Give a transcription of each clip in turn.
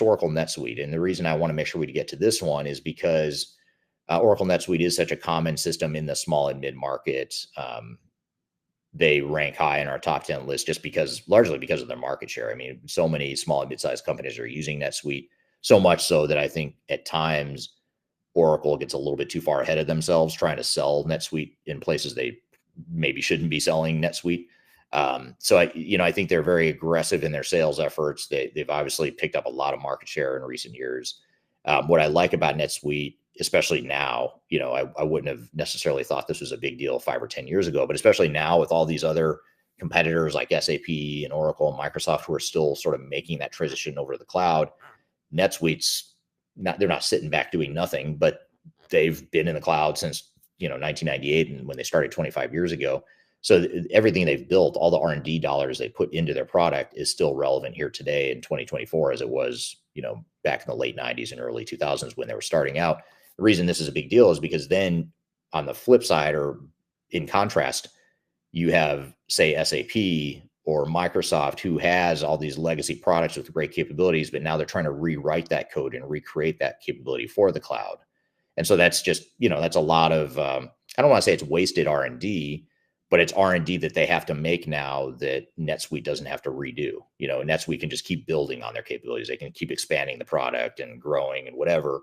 Oracle NetSuite. And the reason I want to make sure we get to this one is because Oracle NetSuite is such a common system in the small and mid market. They rank high in our top 10 list just largely because of their market share. I mean, so many small and mid-sized companies are using NetSuite, so much so that I think at times Oracle gets a little bit too far ahead of themselves trying to sell NetSuite in places they maybe shouldn't be selling NetSuite. So I think they're very aggressive in their sales efforts. They've obviously picked up a lot of market share in recent years. What I like about NetSuite, especially now, I wouldn't have necessarily thought this was a big deal 5 or 10 years ago, but especially now with all these other competitors like SAP and Oracle and Microsoft who are still sort of making that transition over to the cloud, NetSuite's they're not sitting back doing nothing, but they've been in the cloud since 1998 and when they started 25 years ago. So everything they've built, all the R&D dollars they put into their product is still relevant here today in 2024 as it was, back in the late 90s and early 2000s when they were starting out. The reason this is a big deal is because then on the flip side, or in contrast, you have, say, SAP or Microsoft, who has all these legacy products with great capabilities, but now they're trying to rewrite that code and recreate that capability for the cloud. And so that's just, that's a lot of, I don't want to say it's wasted R&D, but it's R&D that they have to make now that NetSuite doesn't have to redo. NetSuite can just keep building on their capabilities. They can keep expanding the product and growing and whatever.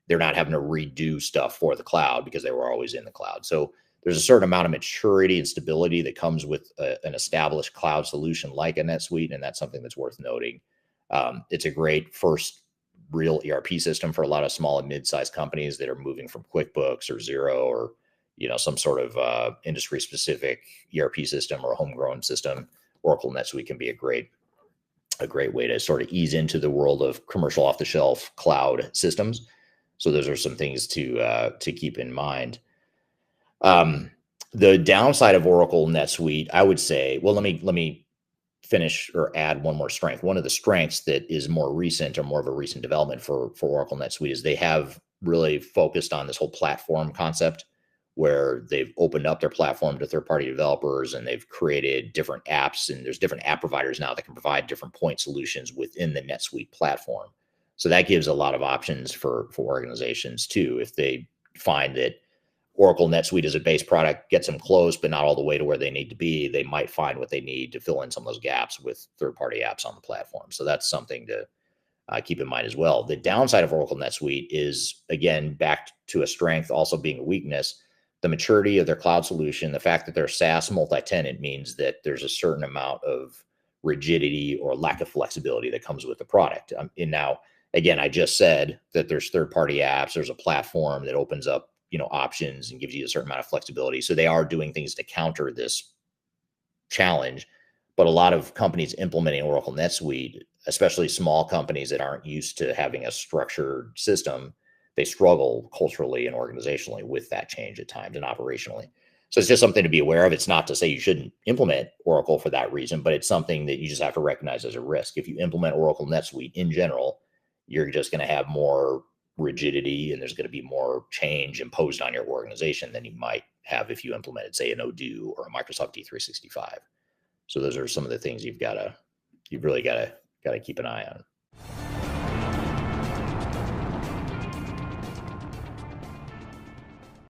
They're not having to redo stuff for the cloud because they were always in the cloud. So there's a certain amount of maturity and stability that comes with an established cloud solution like a NetSuite, and that's something that's worth noting. It's a great first real ERP system for a lot of small and mid-sized companies that are moving from QuickBooks or Xero or some sort of industry-specific ERP system or a homegrown system. Oracle NetSuite can be a great way to sort of ease into the world of commercial off-the-shelf cloud systems. So those are some things to keep in mind. The downside of Oracle NetSuite, I would say, well, let me finish or add one more strength. One of the strengths that is more recent or more of a recent development for Oracle NetSuite is they have really focused on this whole platform concept, where they've opened up their platform to third-party developers and they've created different apps, and there's different app providers now that can provide different point solutions within the NetSuite platform. So that gives a lot of options for organizations too. If they find that Oracle NetSuite as a base product gets them close, but not all the way to where they need to be, they might find what they need to fill in some of those gaps with third-party apps on the platform. So that's something to keep in mind as well. The downside of Oracle NetSuite is, again, back to a strength, also being a weakness. The maturity of their cloud solution, the fact that they're SaaS multi-tenant, means that there's a certain amount of rigidity or lack of flexibility that comes with the product. And now, again, I just said that there's third-party apps. There's a platform that opens up, options and gives you a certain amount of flexibility. So they are doing things to counter this challenge. But a lot of companies implementing Oracle NetSuite, especially small companies that aren't used to having a structured system, they struggle culturally and organizationally with that change at times and operationally. So it's just something to be aware of. It's not to say you shouldn't implement Oracle for that reason, but it's something that you just have to recognize as a risk. If you implement Oracle NetSuite in general, you're just going to have more rigidity and there's going to be more change imposed on your organization than you might have if you implemented, say, an Odoo or a Microsoft D365. So those are some of the things you've really got to keep an eye on.